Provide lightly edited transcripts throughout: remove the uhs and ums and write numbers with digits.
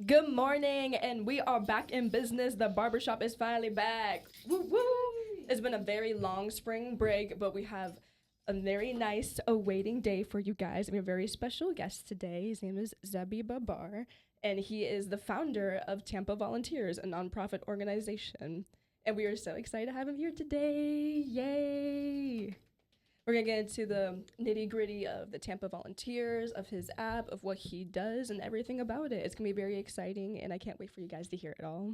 Good morning, and we are back in business. The barbershop is finally back. Woo woo! It's been a very long spring break, but we have a very nice awaiting day for you guys. We have a very special guest today. His name is Zabi Babar, and he is the founder of Tampa Volunteers, a nonprofit organization. And we are so excited to have him here today. Yay! We're gonna get into the nitty gritty of the Tampa Volunteers, of his app, of what he does, and everything about it. It's gonna be very exciting, and I can't wait for you guys to hear it all.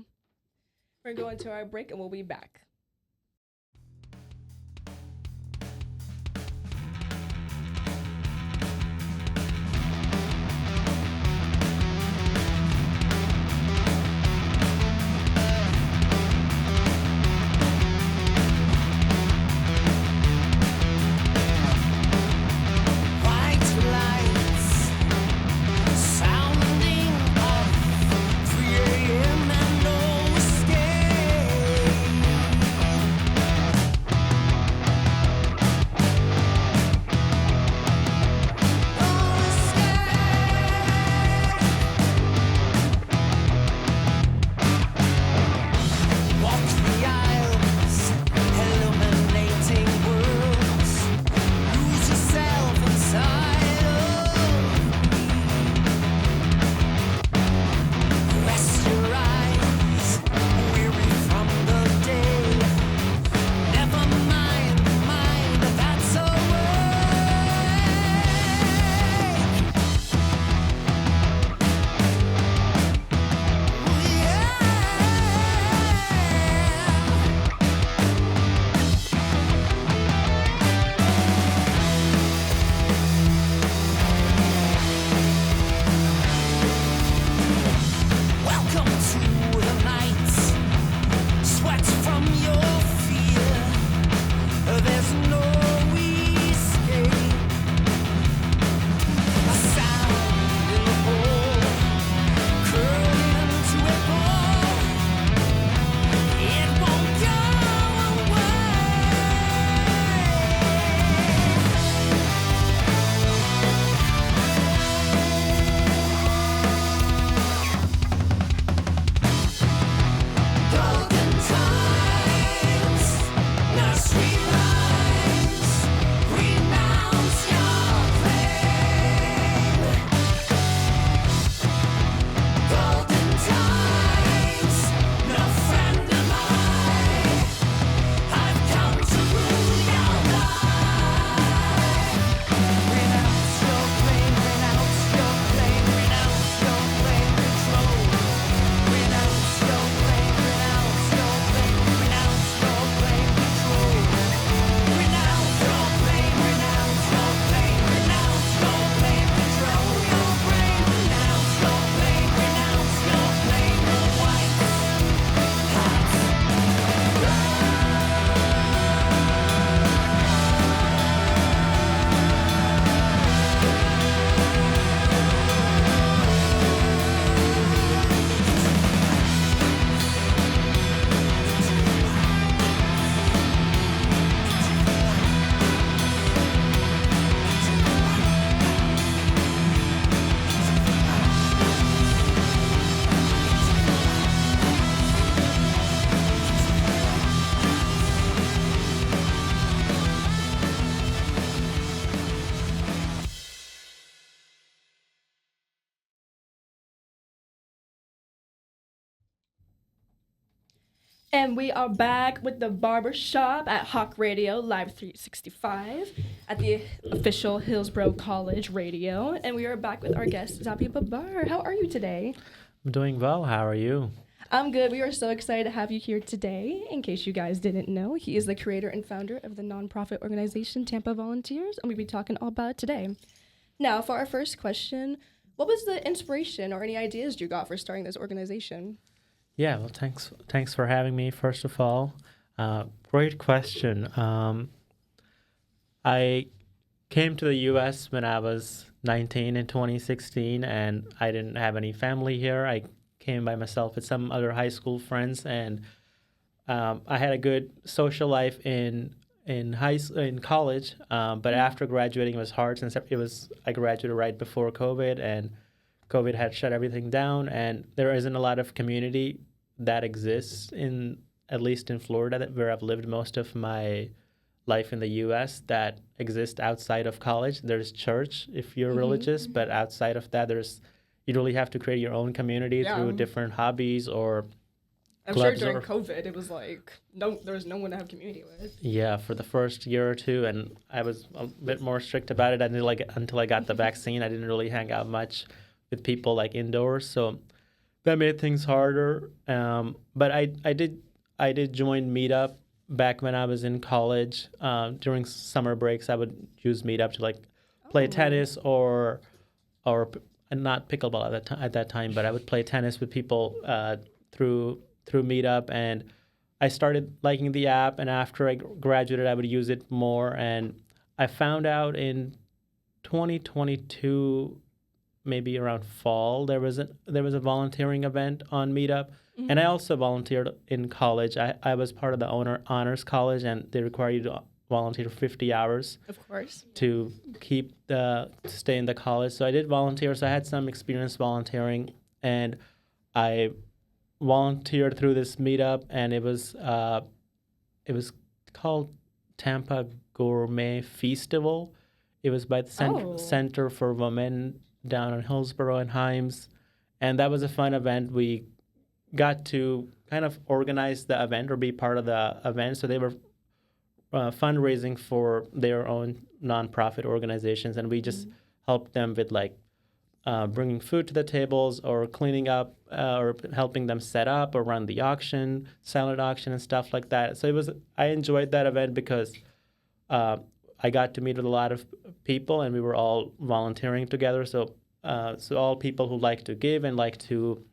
We're gonna go into our break, and we'll be back. White lights sounding off 3 a.m. and no escape. And we are back with the Barbershop at Hawk Radio Live 365 at the official Hillsborough College Radio. And we are back with our guest, Zabi Babar. How are you today? I'm doing well. How are you? I'm good. We are so excited to have you here today. In case you guys didn't know, he is the creator and founder of the nonprofit organization Tampa Volunteers, and we'll be talking all about it today. Now, for our first question, what was the inspiration or any ideas you got for starting this organization? Yeah, well, thanks for having me, first of all. Great question. I came to the U.S. when I was 19 in 2016, and I didn't have any family here. I came by myself with some other high school friends, and I had a good social life in college. But after graduating, it was hard since I graduated right before COVID, and COVID had shut everything down, and there isn't a lot of community that exists at least in Florida, where I've lived most of my life in the U.S., that exist outside of college. There's church if you're religious, but outside of that, you really have to create your own community through different hobbies or I'm sure clubs during COVID, it was like, there was no one to have community with. Yeah, for the first year or two, and I was a bit more strict about it until I got the vaccine. I didn't really hang out much with people like indoors, so that made things harder. But I did join Meetup back when I was in college. During summer breaks, I would use Meetup to like play tennis or not pickleball at that time, but I would play tennis with people through Meetup, and I started liking the app, and after I graduated, I would use it more, and I found out in 2022, maybe around fall, there was a volunteering event on Meetup, and I also volunteered in college. I was part of the honors college, and they require you to volunteer 50 hours. Of course. To stay in the college. So I did volunteer, so I had some experience volunteering, and I volunteered through this Meetup, and it was called Tampa Gourmet Festival. It was by the Center for Women down in Hillsborough and Himes, and that was a fun event. We got to kind of organize the event or be part of the event. So they were fundraising for their own nonprofit organizations, and we just helped them with like bringing food to the tables or cleaning up or helping them set up or run the auction, silent auction and stuff like that. So I enjoyed that event because I got to meet with a lot of people, and we were all volunteering together. So all people who like to give and like to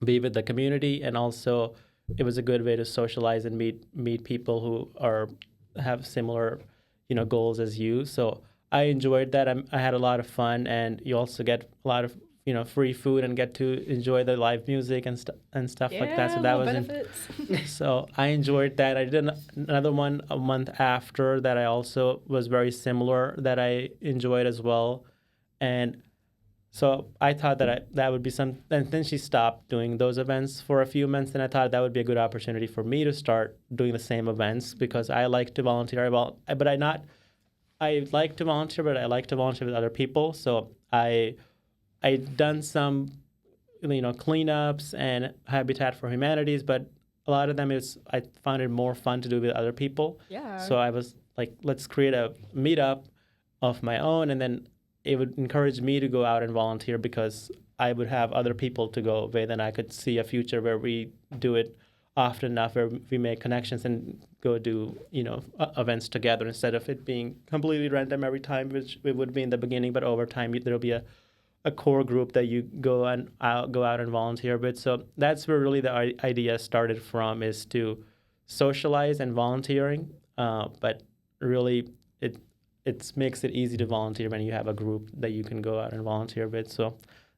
be with the community, and also it was a good way to socialize and meet people who have similar, goals as you. So I enjoyed that. I had a lot of fun, and you also get a lot of free food and get to enjoy the live music and stuff like that. So that was benefits. So I enjoyed that. I did another one a month after that. I also was very similar that I enjoyed as well, and so I thought that would be some. And then she stopped doing those events for a few months, and I thought that would be a good opportunity for me to start doing the same events because I like to volunteer. I like to volunteer, but I like to volunteer with other people. So I'd done some, cleanups and Habitat for Humanities, but a lot of them I found it more fun to do with other people. Yeah. So I was like, let's create a meetup of my own, and then it would encourage me to go out and volunteer because I would have other people to go with, and I could see a future where we do it often enough where we make connections and go do, events together instead of it being completely random every time, which it would be in the beginning, but over time there'll be a core group that you go out and volunteer with. So that's where really the idea started from, is to socialize and volunteering, but really it makes it easy to volunteer when you have a group that you can go out and volunteer with. So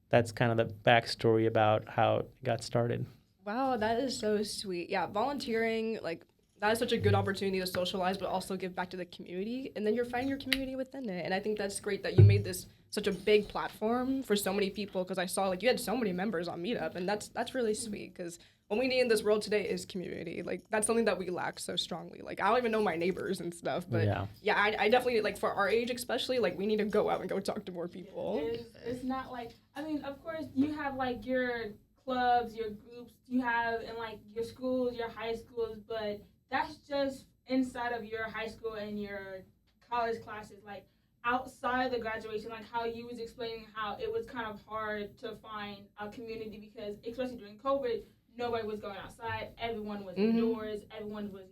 that's kind of the backstory about how it got started. Wow, that is so sweet. Yeah, volunteering, like, that is such a good opportunity to socialize, but also give back to the community. And then you're finding your community within it. And I think that's great that you made this such a big platform for so many people, because I saw, like, you had so many members on Meetup, and that's really sweet, because what we need in this world today is community. Like, that's something that we lack so strongly. Like, I don't even know my neighbors and stuff, but yeah, I definitely, like, for our age especially, like, we need to go out and go talk to more people. It's not like, I mean, of course, you have, like, your clubs, your groups you have in, like, your schools, your high schools, but that's just inside of your high school and your college classes. Like, outside of the graduation, like how you was explaining how it was kind of hard to find a community because, especially during COVID, nobody was going outside. Everyone was indoors. Everyone was,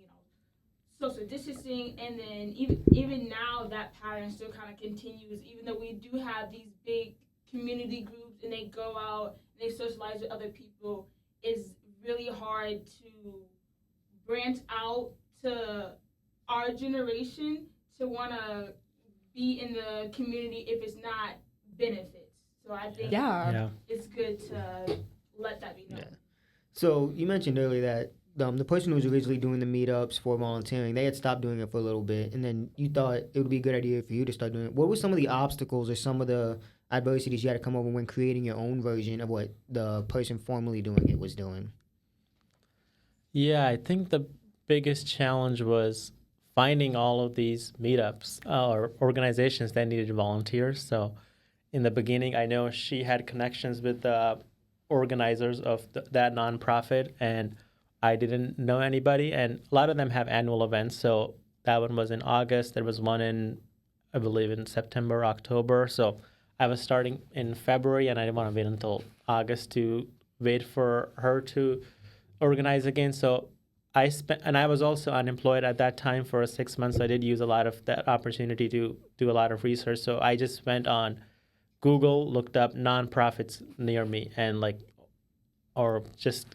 social distancing. And then even now, that pattern still kind of continues, even though we do have these big community groups and they go out and they socialize with other people. It's really hard to branch out to our generation to want to be in the community if it's not benefits. So I think it's good to let that be known. Yeah. So you mentioned earlier that the person who was originally doing the meetups for volunteering, they had stopped doing it for a little bit, and then you thought it would be a good idea for you to start doing it. What were some of the obstacles or some of the adversities you had to come over when creating your own version of what the person formerly doing it was doing? Yeah, I think the biggest challenge was finding all of these meetups or organizations that needed volunteers. So in the beginning, I know she had connections with the organizers of that nonprofit, and I didn't know anybody. And a lot of them have annual events. So that one was in August. There was one in, I believe, in September, October. So I was starting in February, and I didn't want to wait until August to wait for her to organize again. So I spent, and I was also unemployed at that time for 6 months. So I did use a lot of that opportunity to do a lot of research. So I just went on Google, looked up nonprofits near me, and or just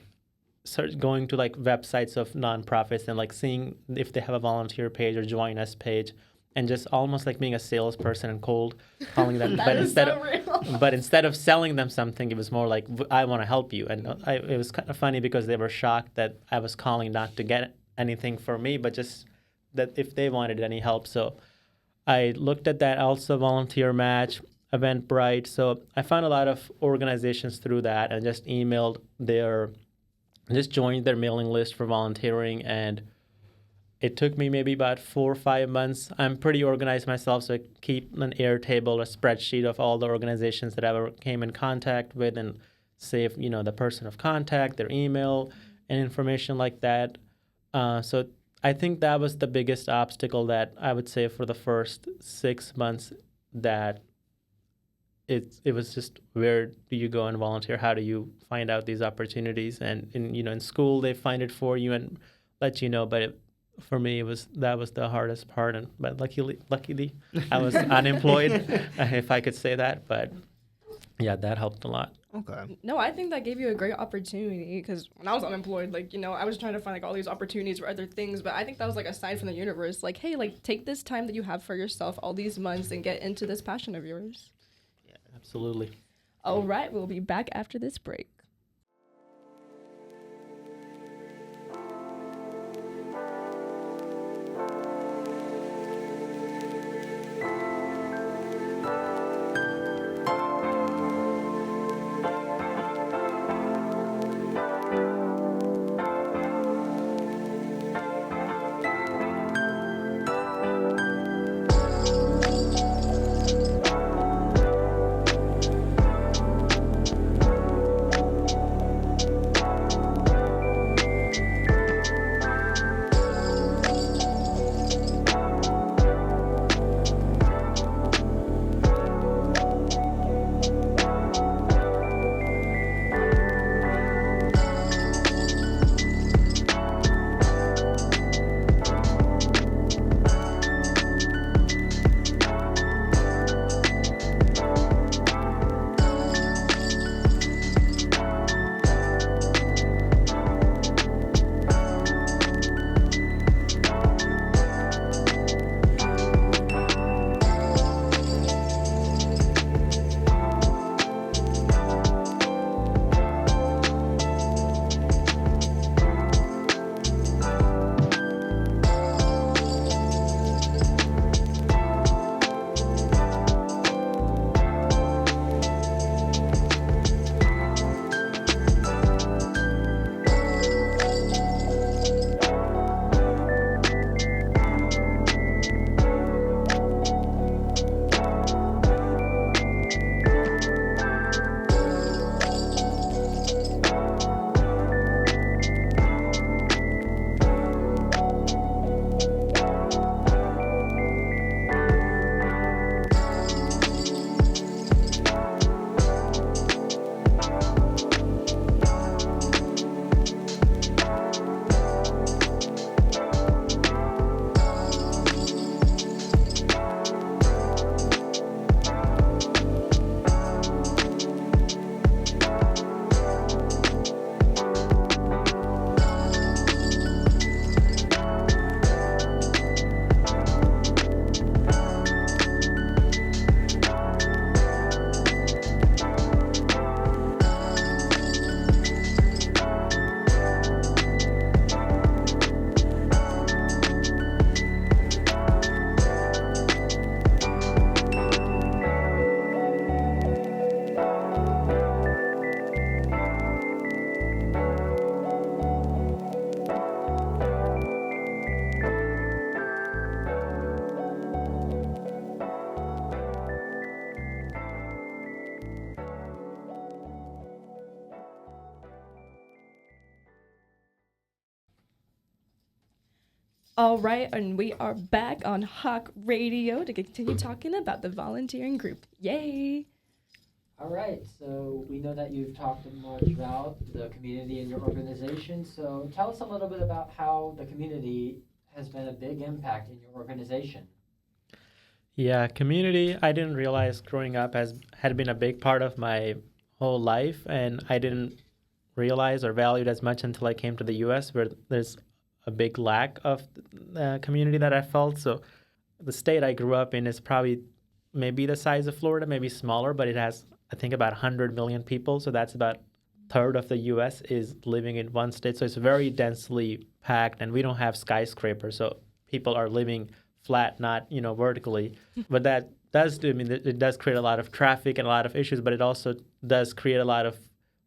start going to websites of nonprofits and seeing if they have a volunteer page or join us page, and just almost like being a salesperson and cold calling them. But instead of selling them something, it was more like, I want to help you. And it was kind of funny because they were shocked that I was calling not to get anything for me, but just that if they wanted any help. So I looked at that, also Volunteer Match, Eventbrite. So I found a lot of organizations through that and just just joined their mailing list for volunteering. And it took me maybe about 4 or 5 months. I'm pretty organized myself, so I keep an Airtable, a spreadsheet of all the organizations that I ever came in contact with, and save, the person of contact, their email, and information like that. So I think that was the biggest obstacle that I would say for the first 6 months, that it was just, where do you go and volunteer? How do you find out these opportunities? And in school they find it for you and let you know, but for me, that was the hardest part, but luckily, I was unemployed, if I could say that. But yeah, that helped a lot. Okay. No, I think that gave you a great opportunity, because when I was unemployed, I was trying to find all these opportunities for other things, but I think that was a sign from the universe, hey, take this time that you have for yourself, all these months, and get into this passion of yours. Yeah, absolutely. All right, we'll be back after this break. All right, and we are back on Hawk Radio to continue talking about the volunteering group. Yay! All right, so we know that you've talked much about the community and your organization. So tell us a little bit about how the community has been a big impact in your organization. Yeah, community, I didn't realize growing up had been a big part of my whole life, and I didn't realize or value it as much until I came to the US, where there's a big lack of community that I felt. So the state I grew up in is probably maybe the size of Florida, maybe smaller, but it has, I think, about 100 million people. So that's about a third of the US is living in one state. So it's very densely packed, and we don't have skyscrapers. So people are living flat, not, vertically. But that does do, it does create a lot of traffic and a lot of issues, but it also does create a lot of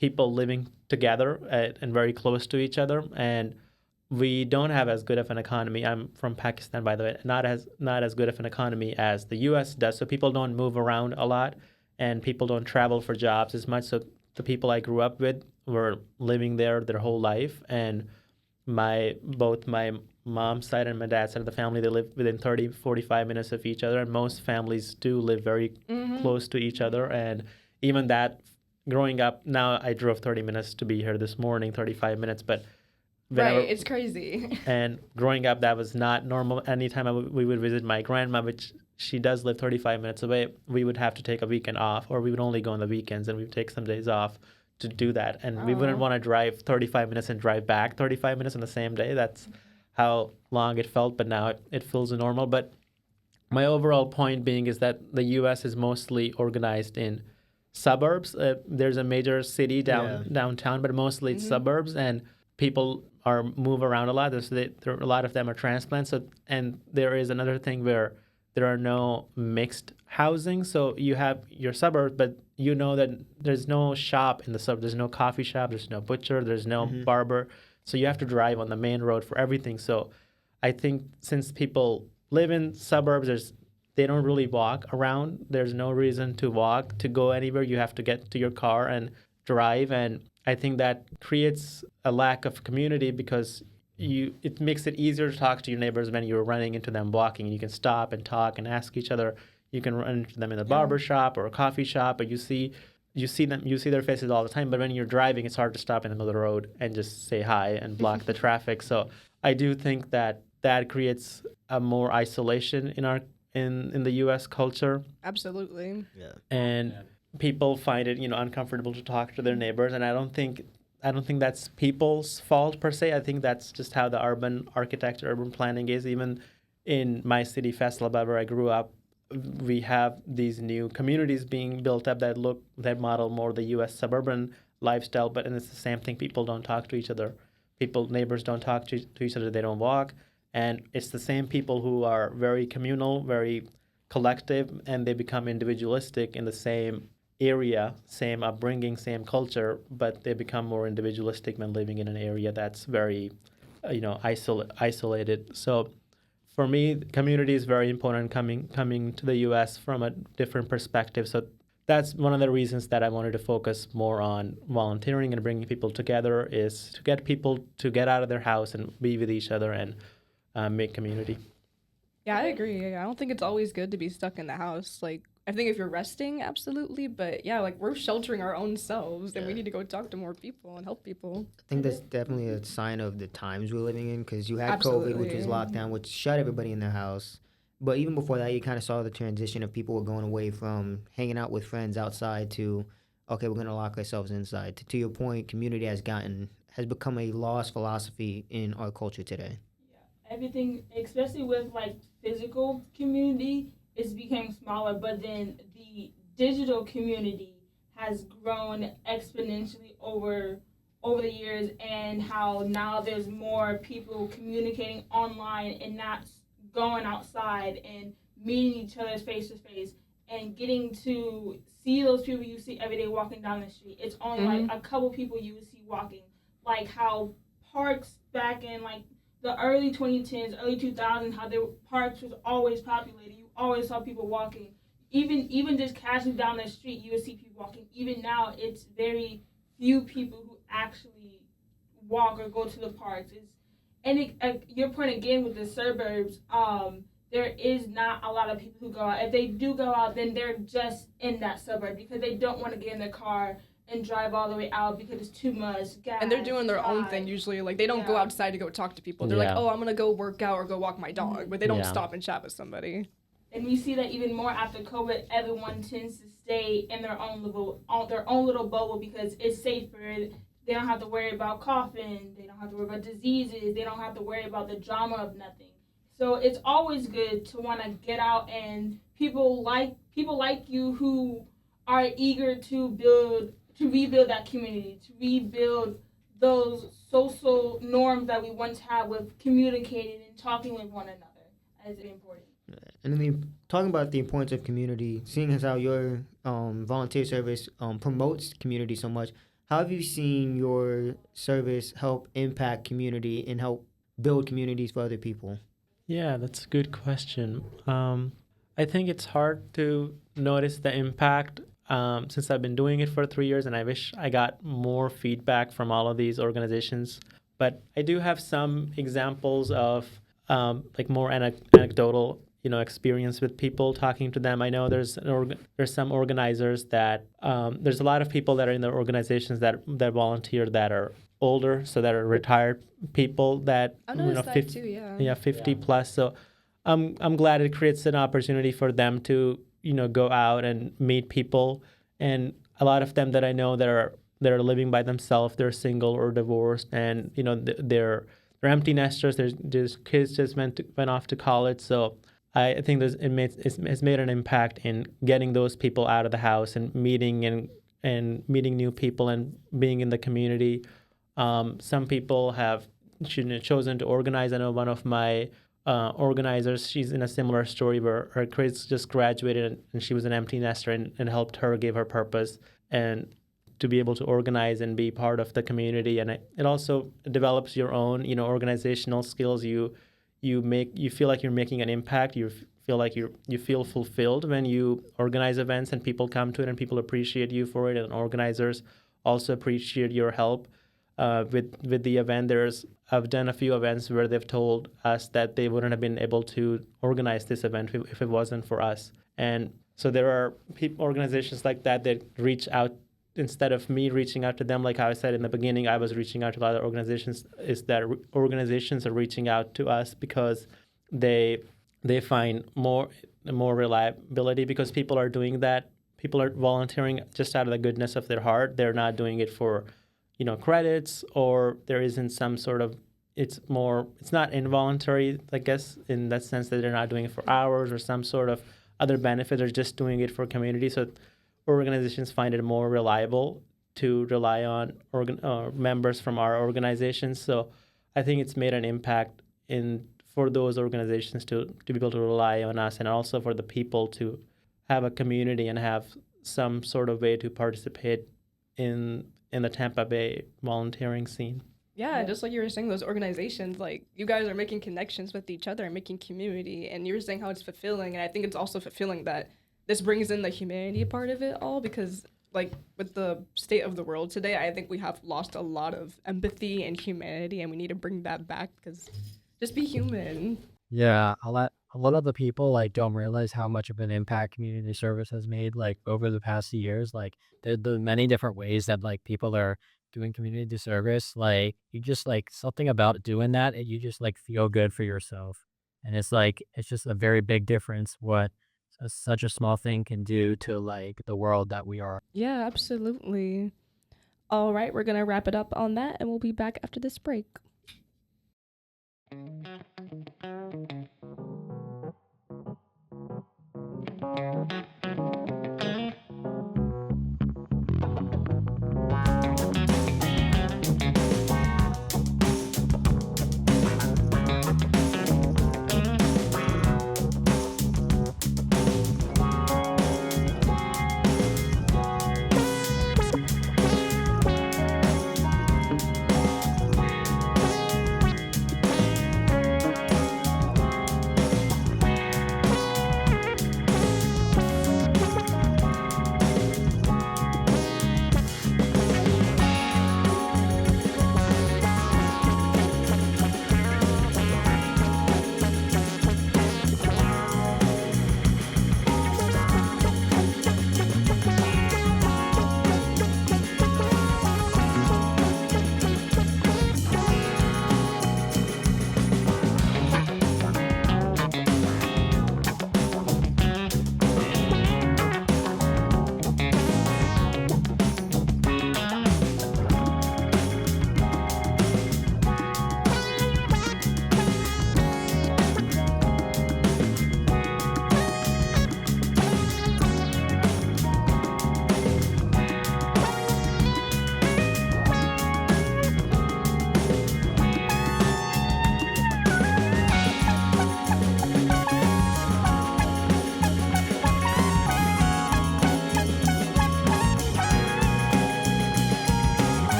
people living together and very close to each other. And we don't have as good of an economy. I'm from Pakistan, by the way. Not as good of an economy as the U.S. does. So people don't move around a lot, and people don't travel for jobs as much. So the people I grew up with were living there their whole life, and both my mom's side and my dad's side of the family, they live within 30, 45 minutes of each other, and most families do live very close to each other. And even that, growing up, now I drove 30 minutes to be here this morning, 35 minutes, but Right, it's crazy. And growing up, that was not normal. Anytime we would visit my grandma, which she does live 35 minutes away, we would have to take a weekend off, or we would only go on the weekends, and we would take some days off to do that. And we wouldn't want to drive 35 minutes and drive back 35 minutes in the same day. That's how long it felt, but now it feels normal. But my overall point being is that the U.S. is mostly organized in suburbs. There's a major city downtown, but mostly it's suburbs, and people move around a lot. A lot of them are transplants. So, and there is another thing where there are no mixed housing. So you have your suburb, but you know that there's no shop in the suburb. There's no coffee shop. There's no butcher. There's no barber. So you have to drive on the main road for everything. So I think since people live in suburbs, they don't really walk around. There's no reason to walk to go anywhere. You have to get to your car and drive. And I think that creates a lack of community because it makes it easier to talk to your neighbors when you're running into them walking. You can stop and talk and ask each other. You can run into them in a barbershop or a coffee shop, but you see their faces all the time. But when you're driving, it's hard to stop in the middle of the road and just say hi and block the traffic. So I do think that creates a more isolation in the U.S. culture. Absolutely. Yeah. And people find it, uncomfortable to talk to their neighbors, and I don't think that's people's fault per se. I think that's just how the urban architecture, urban planning is. Even in my city, Faisalabad, where I grew up, we have these new communities being built up that model more the U.S. suburban lifestyle, and it's the same thing. People don't talk to each other. Neighbors don't talk to each other. They don't walk, and it's the same people who are very communal, very collective, and they become individualistic in the same area, same upbringing, same culture, but they become more individualistic when living in an area that's very, isolated. So for me, community is very important coming to the U.S. from a different perspective. So that's one of the reasons that I wanted to focus more on volunteering and bringing people together, is to get people to get out of their house and be with each other and make community. Yeah, I agree. I don't think it's always good to be stuck in the house. Like, I think if you're resting, absolutely. But yeah, like, we're sheltering our own selves, and we need to go talk to more people and help people. I think that's definitely a sign of the times we're living in, because you had COVID, which was lockdown, which shut everybody in their house. But even before that, you kind of saw the transition of people were going away from hanging out with friends outside to, okay, we're going to lock ourselves inside. To your point, community has become a lost philosophy in our culture today. Everything, especially with like physical community, it's became smaller, but then the digital community has grown exponentially over the years, and how now there's more people communicating online and not going outside and meeting each other face to face and getting to see those people you see every day walking down the street. It's only like a couple people you would see walking. Like how parks back in like the early 2010s, early 2000s, how their parks was always populated. You always saw people walking. Even just casually down the street, you would see people walking. Even now, it's very few people who actually walk or go to the parks. your point again with the suburbs, there is not a lot of people who go out. If they do go out, then they're just in that suburb because they don't want to get in their car and drive all the way out because it's too much gas. And they're doing their own drive. thing usually. Like, they don't go Yeah. outside to go talk to people. They're like, Yeah. oh, I'm going to go work out or go walk my dog. But they don't Yeah. stop and chat with somebody. And we see that even more after COVID, everyone tends to stay in their own little bubble because it's safer. They don't have to worry about coughing. They don't have to worry about diseases. They don't have to worry about the drama of nothing. So it's always good to want to get out, and people like you who are eager to rebuild that community, to rebuild those social norms that we once had with communicating and talking with one another as important. And I mean, talking about the importance of community, seeing as how your volunteer service promotes community so much, how have you seen your service help impact community and help build communities for other people? Yeah, that's a good question. I think it's hard to notice the impact since I've been doing it for 3 years, and I wish I got more feedback from all of these organizations. But I do have some examples of like more anecdotal, experience with people, talking to them. I know there's some organizers that there's a lot of people that are in the organizations that volunteer that are older, so that are retired people that I noticed that too, yeah. 50 Yeah. plus. So I'm glad it creates an opportunity for them to go out and meet people. And a lot of them that I know that are living by themselves, they're single or divorced, and they're empty nesters. There's kids just went off to college. So I think it's made an impact in getting those people out of the house and meeting new people and being in the community. Some people have chosen to organize. I know one of my organizers, she's in a similar story where her kids just graduated and she was an empty nester, and helped her, gave her purpose and to be able to organize and be part of the community. And it also develops your own organizational skills. You feel like you're making an impact. You feel like you feel fulfilled when you organize events and people come to it and people appreciate you for it, and organizers also appreciate your help with the event. I've done a few events where they've told us that they wouldn't have been able to organize this event if it wasn't for us. And so there are organizations like that reach out. Instead of me reaching out to them, like how I said in the beginning, I was reaching out to other organizations, is that organizations are reaching out to us because they find more reliability, because people are doing that. People are volunteering just out of the goodness of their heart. They're not doing it for, credits, or there isn't some sort of, it's not involuntary, I guess, in that sense that they're not doing it for hours or some sort of other benefit. They're just doing it for community. So organizations find it more reliable to rely on members from our organizations. So I think it's made an impact for those organizations to be able to rely on us, and also for the people to have a community and have some sort of way to participate in the Tampa Bay volunteering scene. Yeah, just like you were saying, those organizations, like, you guys are making connections with each other and making community, and you were saying how it's fulfilling, and I think it's also fulfilling that this brings in the humanity part of it all, because, like, with the state of the world today, I think we have lost a lot of empathy and humanity, and we need to bring that back, because just be human. Yeah, a lot of the people don't realize how much of an impact community service has made over the past years. The many different ways that people are doing community service. You just something about doing that, and you just feel good for yourself, and it's just a very big difference what such a small thing can do to the world that we are. Yeah, absolutely. All right, we're going to wrap it up on that, and we'll be back after this break.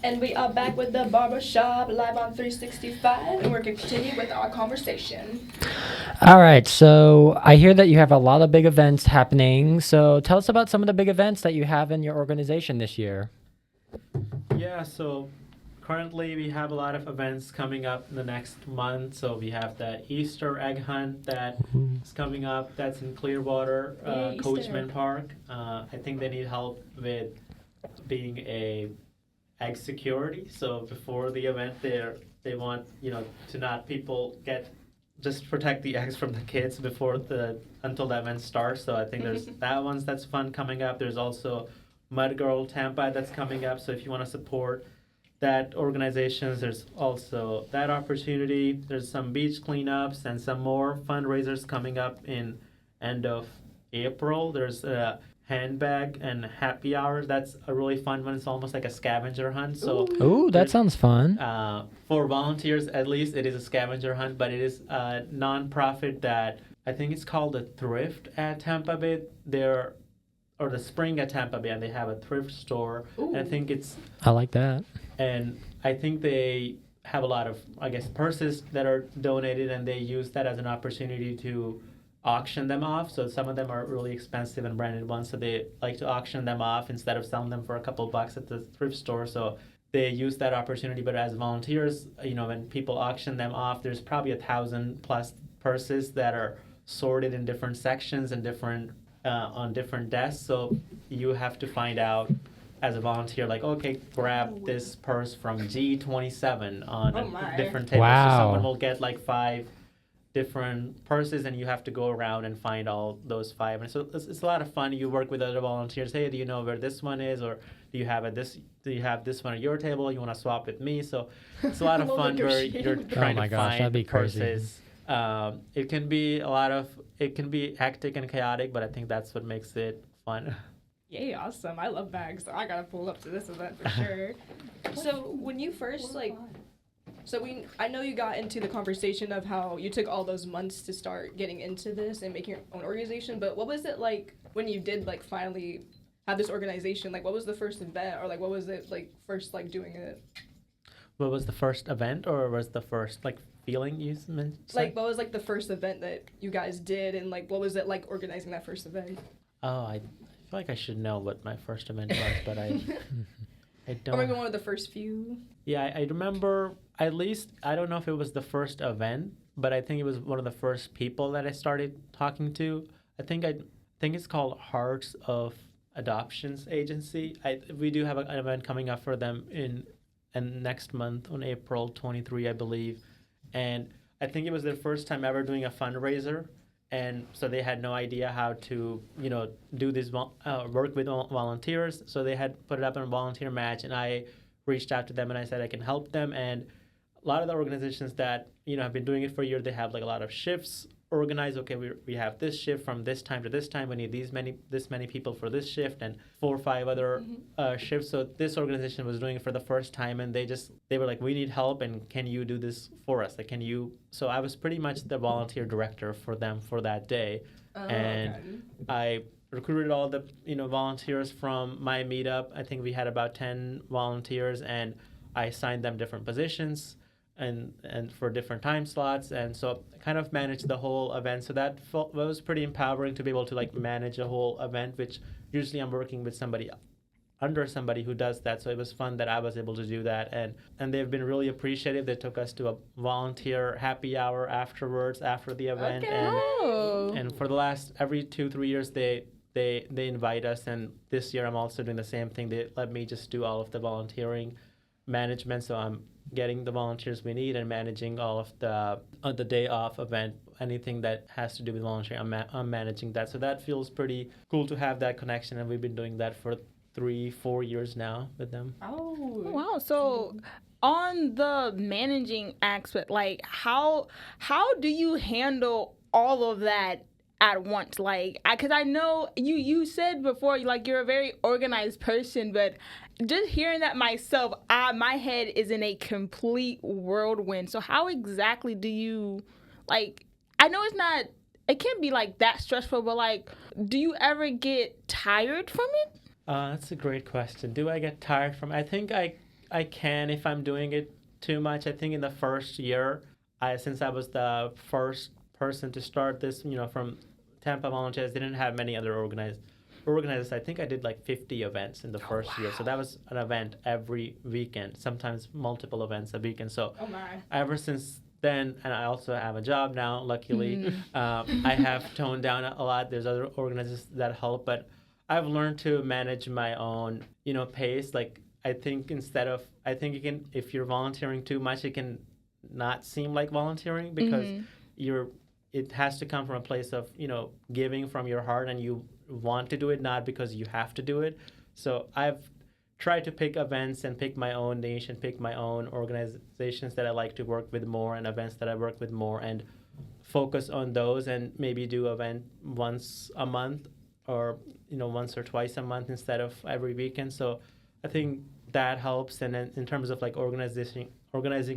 And we are back with the Barbershop live on 365, and we're going to continue with our conversation. All right, so I hear that you have a lot of big events happening. So tell us about some of the big events that you have in your organization this year. Yeah, so currently we have a lot of events coming up in the next month. So we have the Easter egg hunt that is coming up. That's in Clearwater, Yay, Easter. Coachman Park. I think they need help with being a egg security. So before the event, they want to not people just protect the eggs from the kids until the event starts. So I think there's that's fun coming up. There's also Mud Girl Tampa that's coming up. So if you want to support that organizations, there's also that opportunity. There's some beach cleanups and some more fundraisers coming up in end of April. There's a handbag and happy hours. That's a really fun one. It's almost like a scavenger hunt. So Ooh, that sounds fun. for volunteers, at least it is a scavenger hunt, but it is a non-profit that I think it's called the Thrift at Tampa Bay. Or the Spring at Tampa Bay, and they have a thrift store. And I think I like that. and I think they have a lot of, I guess, purses that are donated, and they use that as an opportunity to auction them off. So some of them are really expensive and branded ones, so they like to auction them off instead of selling them for a couple bucks at the thrift store. So they use that opportunity. But as volunteers, when people auction them off, there's probably 1,000+ purses that are sorted in different sections and different on different desks. So you have to find out as a volunteer, like, okay, grab this purse from G27 on a different table. Wow. So someone will get like 5 different purses, and you have to go around and find all those 5. And so it's a lot of fun. You work with other volunteers. Hey, do you know where this one is, or do you have this one at your table? You want to swap with me? So it's a lot of fun where you're trying my to gosh, that'd find be crazy. purses. It can be hectic and chaotic, but I think that's what makes it fun. Yay, awesome. I love bags, so I got to pull up to this event for sure. So when you first, I know you got into the conversation of how you took all those months to start getting into this and making your own organization, but what was it like when you did, finally have this organization? What was the first event, or, what was it, first, doing it? What was the first event, or was the first, feeling you meant? What was, the first event that you guys did, and, what was it like organizing that first event? Oh, I feel like I should know what my first event was, but I don't. Or maybe one of the first few? Yeah, I remember, at least, I don't know if it was the first event, but I think it was one of the first people that I started talking to. I think it's called Hearts of Adoptions Agency. We do have an event coming up for them in next month on April 23, I believe. And I think it was their first time ever doing a fundraiser. And so they had no idea how to, do this work with volunteers. So they had put it up on a volunteer match, and I reached out to them and I said I can help them. And a lot of the organizations that, have been doing it for a year, they have a lot of shifts organized. Okay, we have this shift from this time to this time. We need this many people for this shift, and 4 or 5 other shifts. So this organization was doing it for the first time, and they were like, we need help, and can you do this for us? Can you? So I was pretty much the volunteer director for them for that day, and okay. I recruited all the volunteers from my meetup. I think we had about 10 volunteers, and I assigned them different positions and for different time slots, and so I kind of managed the whole event. So that was pretty empowering to be able to manage a whole event, which usually I'm working with somebody who does that. So it was fun that I was able to do that, and they've been really appreciative. They took us to a volunteer happy hour afterwards, after the event. Okay. And for the last every 2-3 years they invite us, and this year I'm also doing the same thing. They let me just do all of the volunteering management, so I'm getting the volunteers we need and managing all of the day off event, anything that has to do with volunteering. I'm managing that, so that feels pretty cool to have that connection, and we've been doing that for 3-4 years now with them. Oh wow! So on the managing aspect, how do you handle all of that at once? Because I know you said before, you're a very organized person, but just hearing that myself, my head is in a complete whirlwind. So how exactly do you, I know it can't be that stressful, but do you ever get tired from it? That's a great question. Do I get tired from it? I think I I can if I'm doing it too much. I think in the first year, since I was the first person to start this, from Tampa Volunteers, didn't have many other organizers. I think I did like 50 events in the first year. So that was an event every weekend, sometimes multiple events a weekend. So Oh my. ever since then, and I also have a job now, luckily, I have toned down a lot. There's other organizers that help, but I've learned to manage my own, pace. Like, I think you can, if you're volunteering too much, it can not seem like volunteering because it has to come from a place of, giving from your heart, and you want to do it, not because you have to do it. So I've tried to pick events and pick my own niche and pick my own organizations that I like to work with more and events that I work with more, and focus on those, and maybe do event once a month or once or twice a month instead of every weekend. So I think that helps. And then in terms of like organizing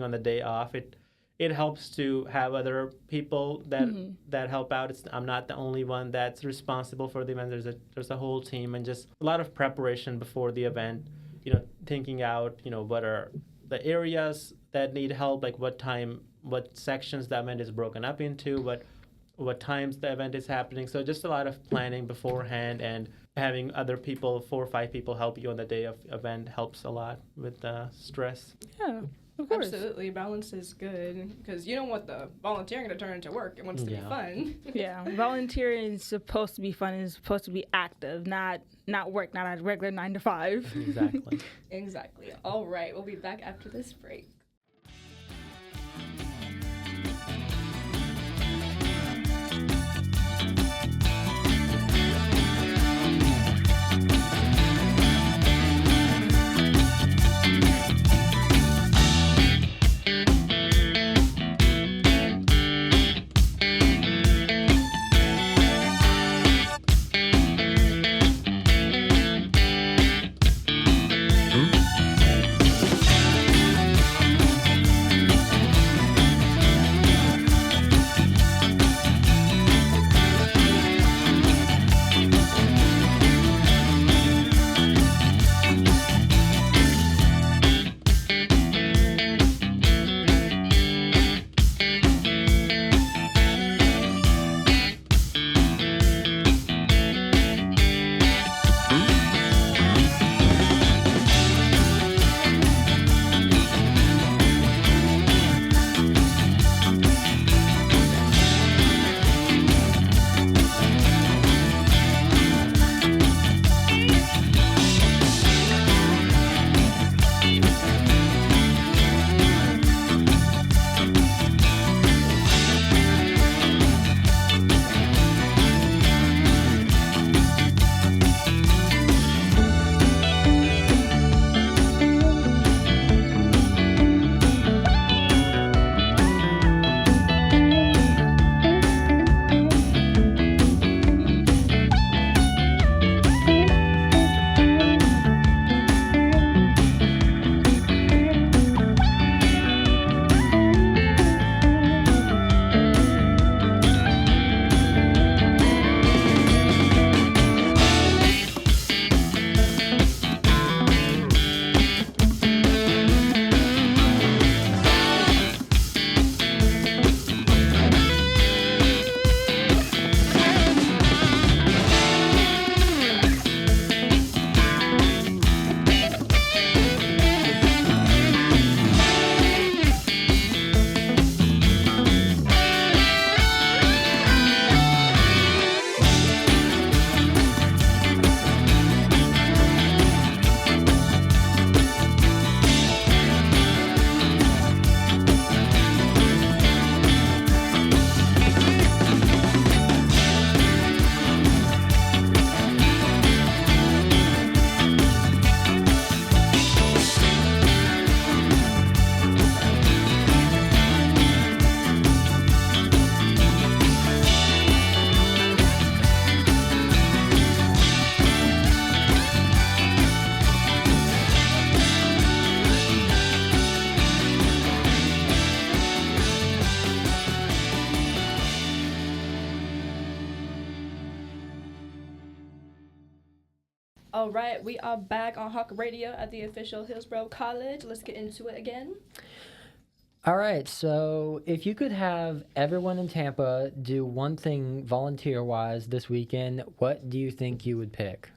on the day off, it helps to have other people that help out. I'm not the only one that's responsible for the event. There's a whole team, and just a lot of preparation before the event. Thinking out what are the areas that need help, like what sections the event is broken up into, what times the event is happening. So just a lot of planning beforehand, and having other people, 4 or 5 people, help you on the day of event helps a lot with the stress. Yeah, of course. Absolutely, balance is good because you don't want the volunteering to turn into work. It wants to be fun. Yeah, volunteering is supposed to be fun. It's supposed to be active, not work, not a regular 9 to 5. Exactly. Exactly. All right, we'll be back after this break. All right, we are back on Hawk Radio at the official Hillsborough College. Let's get into it again. All right, so if you could have everyone in Tampa do one thing volunteer-wise this weekend, what do you think you would pick?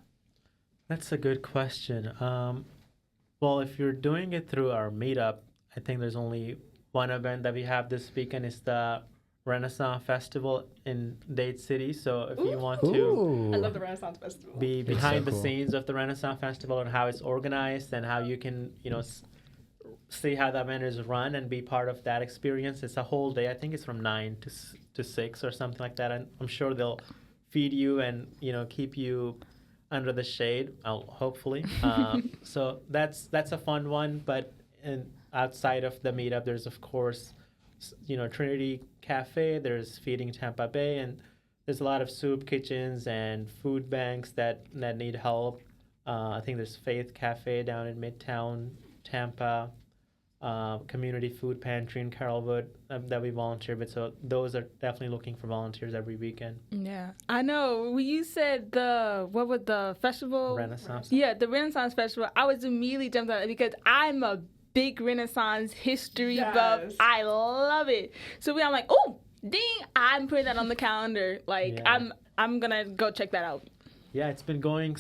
That's a good question. Well, if you're doing it through our meetup, I think there's only one event that we have this weekend. Is the Renaissance Festival in Dade City. So if you want to Ooh. I love the Renaissance Festival. be It's so behind the cool. scenes of the Renaissance Festival and how it's organized and how you can, see how the event is run and be part of that experience. It's a whole day. I think it's from 9 to 6 or something like that. And I'm sure they'll feed you and, keep you under the shade, hopefully. So that's a fun one. But outside of the meetup, there's, of course, Trinity Cafe, there's Feeding Tampa Bay, and there's a lot of soup kitchens and food banks that need help. I think there's Faith Cafe down in Midtown Tampa, community food pantry in Carrollwood that we volunteer with. So those are definitely looking for volunteers every weekend. Yeah, I know. When you said what was the festival? Renaissance. Yeah, the Renaissance Festival. I was immediately jumped on it because I'm a big Renaissance history buff. Yes. I love it. So I'm like, oh, ding! I'm putting that on the calendar. Like, Yeah. I'm gonna go check that out. Yeah, it's been going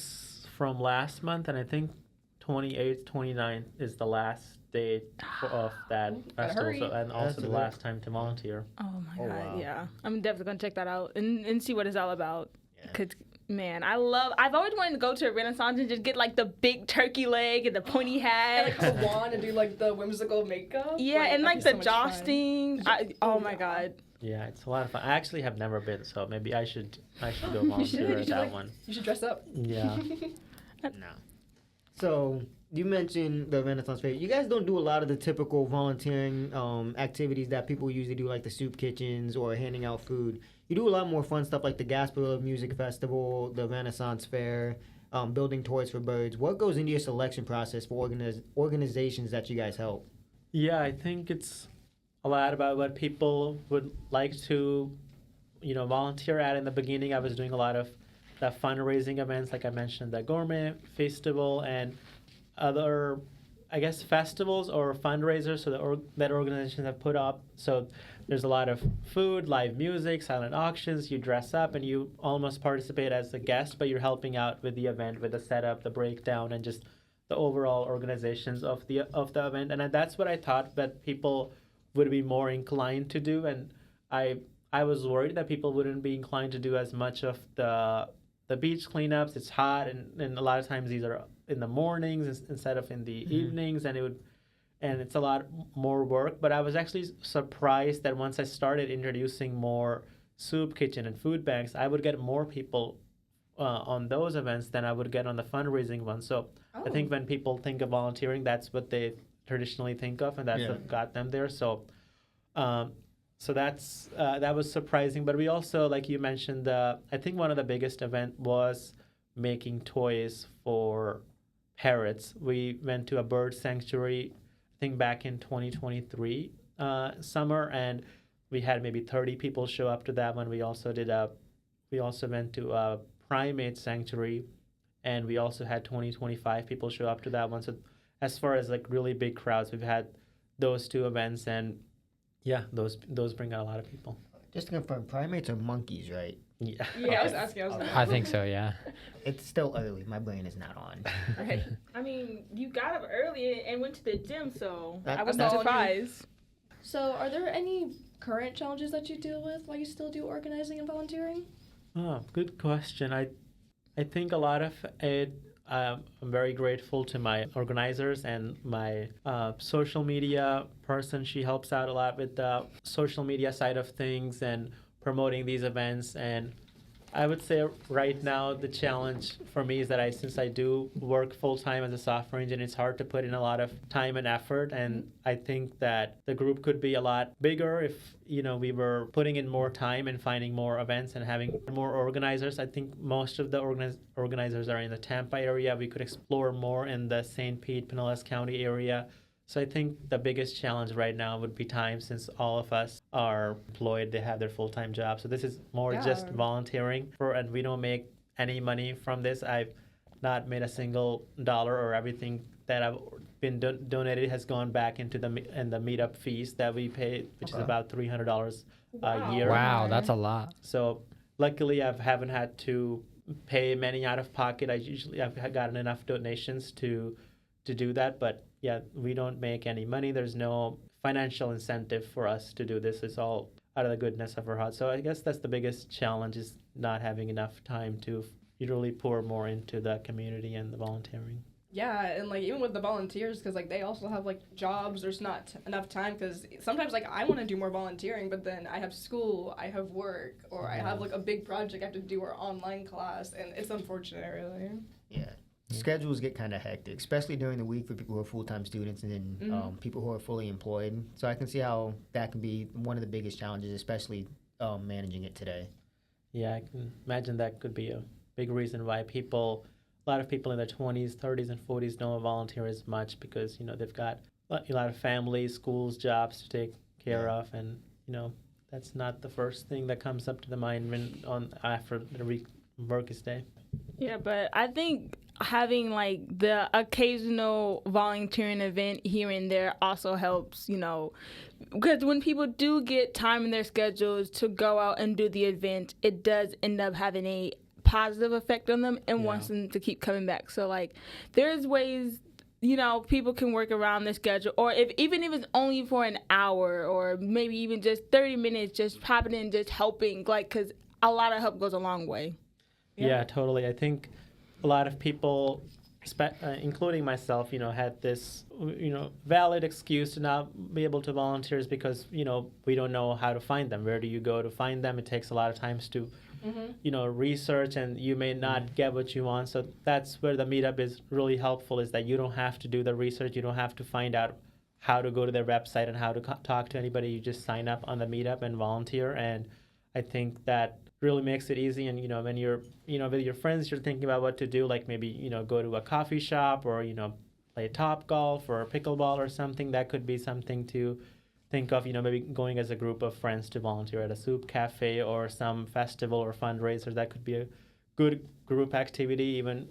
from last month, and I think 28th, 29th is the last day of that festival, hurry. and also That's the a last time to volunteer. Oh my Oh, god, wow. yeah. I'm definitely gonna check that out and see what it's all about. Yeah. Cause man, I've always wanted to go to a Renaissance and just get like the big turkey leg and the pointy hat. And like Hawan and do like the whimsical makeup. Yeah, and that'd like be the so much fun. jousting. Oh my god. Yeah, it's a lot of fun. I actually have never been, so maybe I should go You volunteer should, at that one. You should dress up. Yeah. No. So you mentioned the Renaissance Fair. You guys don't do a lot of the typical volunteering activities that people usually do, like the soup kitchens or handing out food. You do a lot more fun stuff like the Gasparilla Music Festival, the Renaissance Fair, building toys for birds. What goes into your selection process for organizations that you guys help? Yeah, I think it's a lot about what people would like to, volunteer at. In the beginning, I was doing a lot of the fundraising events, like I mentioned, the Gourmet Festival and other, I guess, festivals or fundraisers that organizations have put up. So there's a lot of food, live music, silent auctions. You dress up and you almost participate as a guest, but you're helping out with the event, with the setup, the breakdown, and just the overall organizations of the event. And that's what I thought that people would be more inclined to do. And I was worried that people wouldn't be inclined to do as much of the beach cleanups. It's hot, and a lot of times these are in the mornings instead of in the evenings, and it's a lot more work. But I was actually surprised that once I started introducing more soup kitchen and food banks, I would get more people on those events than I would get on the fundraising ones. So I think when people think of volunteering, that's what they traditionally think of, and that's what got them there. So that was surprising. But we also, like you mentioned, I think one of the biggest event was making toys for parrots. We went to a bird sanctuary, I think back in 2023 summer, and we had maybe 30 people show up to that one. We also went to a primate sanctuary, and we also had 25 people show up to that one. So as far as like really big crowds, we've had those two events, and yeah, those bring out a lot of people. Just to confirm, primates are monkeys, right? Yeah. Yeah, I was asking. I think so, yeah. It's still early. My brain is not on. Right. I mean, you got up early and went to the gym, so That- I was that's not all surprised. So, are there any current challenges that you deal with while you still do organizing and volunteering? Oh, good question. I think a lot of it, I'm very grateful to my organizers and my social media person. She helps out a lot with the social media side of things and promoting these events. And I would say right now the challenge for me is that since I do work full-time as a software engineer, it's hard to put in a lot of time and effort. And I think that the group could be a lot bigger if, we were putting in more time and finding more events and having more organizers. I think most of the organizers are in the Tampa area. We could explore more in the St. Pete, Pinellas County area. So I think the biggest challenge right now would be time, since all of us are employed, they have their full-time job. So this is more just volunteering and we don't make any money from this. not made a single dollar, or everything that I've been donated has gone back into the meetup fees that we pay, which is about $300 a year. Wow, that's a lot. So luckily, I haven't had to pay many out of pocket. I've gotten enough donations to do that. But yeah, we don't make any money. There's no financial incentive for us to do this. It's all out of the goodness of our heart. So I guess that's the biggest challenge, is not having enough time to really pour more into the community and the volunteering. Yeah, and like even with the volunteers, because like they also have like jobs. There's not enough time, because sometimes like I want to do more volunteering, but then I have school, I have work, or I have like a big project I have to do, or online class, and it's unfortunate, really. Yeah. Schedules get kind of hectic, especially during the week for people who are full-time students and then people who are fully employed. So I can see how that can be one of the biggest challenges, especially managing it today. Yeah, I can imagine that could be a big reason why a lot of people in their 20s, 30s, and 40s don't volunteer as much, because, they've got a lot of families, schools, jobs to take care of, and, that's not the first thing that comes up to the mind after the work is day. Yeah, but I think having like the occasional volunteering event here and there also helps, because when people do get time in their schedules to go out and do the event, it does end up having a positive effect on them and wants them to keep coming back. So like there's ways, people can work around their schedule, or even if it's only for an hour, or maybe even just 30 minutes, just popping in, just helping, like, because a lot of help goes a long way. Yeah, totally. I think a lot of people, including myself, had this, valid excuse to not be able to volunteer, is because, we don't know how to find them. Where do you go to find them? It takes a lot of times to, research, and you may not get what you want. So that's where the meetup is really helpful, is that you don't have to do the research. You don't have to find out how to go to their website and how to talk to anybody. You just sign up on the meetup and volunteer. And I think that really makes it easy. And, when you're, with your friends, you're thinking about what to do, like maybe, go to a coffee shop, or, play Topgolf or pickleball or something. That could be something to think of, maybe going as a group of friends to volunteer at a soup cafe or some festival or fundraiser. That could be a good group activity, even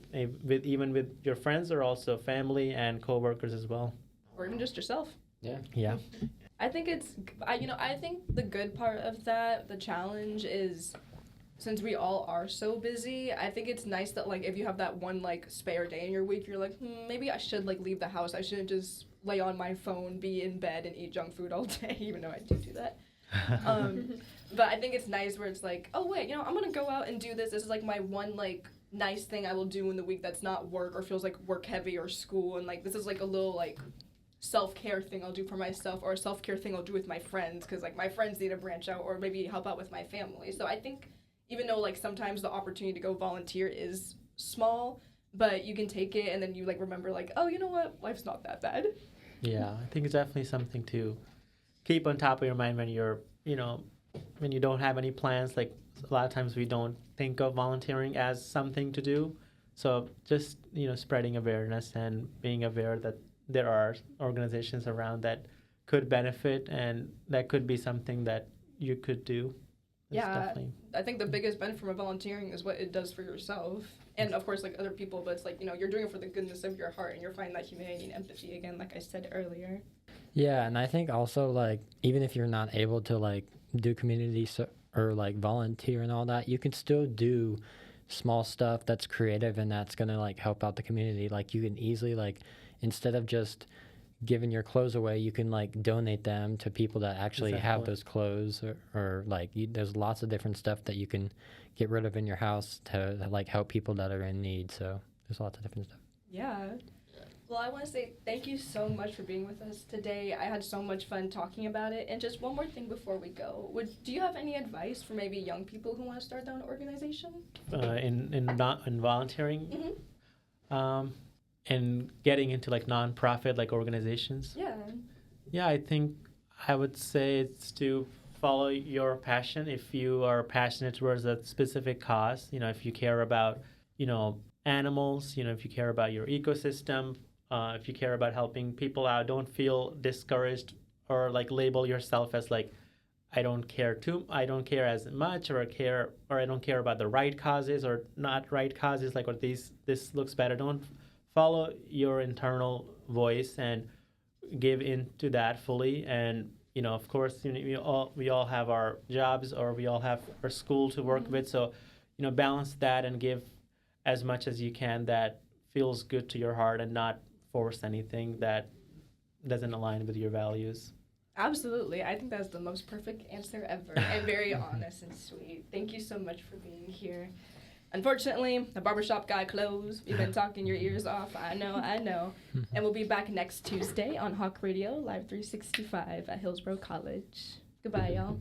with your friends, or also family and coworkers as well. Or even just yourself. Yeah. I think I think the good part of that, the challenge is, since we all are so busy, I think it's nice that, like, if you have that one, like, spare day in your week, you're like, maybe I should, like, leave the house. I shouldn't just lay on my phone, be in bed, and eat junk food all day, even though I do that. But I think it's nice where it's like, oh, wait, I'm going to go out and do this. This is, like, my one, like, nice thing I will do in the week that's not work or feels like work heavy or school. And, like, this is, like, a little, like, self-care thing I'll do for myself, or a self-care thing I'll do with my friends, because, like, my friends need to branch out, or maybe help out with my family. So I think even though, like, sometimes the opportunity to go volunteer is small, but you can take it, and then you, like, remember, like, oh, you know what? Life's not that bad. Yeah, I think it's definitely something to keep on top of your mind when you're, when you don't have any plans. Like, a lot of times we don't think of volunteering as something to do. So just, spreading awareness and being aware that there are organizations around that could benefit, and that could be something that you could do. Yeah, I think the biggest benefit from volunteering is what it does for yourself, and of course, like, other people, but it's like, you're doing it for the goodness of your heart, and you're finding that humanity and empathy again, like I said earlier. Yeah, and I think also, like, even if you're not able to, like, do community or, like, volunteer and all that, you can still do small stuff that's creative and that's going to, like, help out the community. Like, you can easily, like, instead of just giving your clothes away, you can, like, donate them to people that actually have those clothes, or like, there's lots of different stuff that you can get rid of in your house to like, help people that are in need. So there's lots of different stuff. Yeah. Well, I want to say thank you so much for being with us today. I had so much fun talking about it. And just one more thing before we go. Do you have any advice for maybe young people who want to start their own organization? In volunteering? Mm-hmm. And getting into, like, nonprofit, like, organizations? Yeah, I think I would say it's to follow your passion. If you are passionate towards a specific cause, if you care about, animals, if you care about your ecosystem, if you care about helping people out, don't feel discouraged or, like, label yourself as, like, I don't care as much, or I don't care about the right causes or not right causes, like, or this looks better. Don't follow your internal voice and give into that fully. And of course, we all have our jobs, or we all have our school to work with. So balance that and give as much as you can that feels good to your heart, and not force anything that doesn't align with your values. Absolutely. I think that's the most perfect answer ever, and very honest and sweet. Thank you so much for being here. Unfortunately, the barbershop got closed. We've been talking your ears off. I know. And we'll be back next Tuesday on Hawk Radio, Live 365 at Hillsborough College. Goodbye, y'all.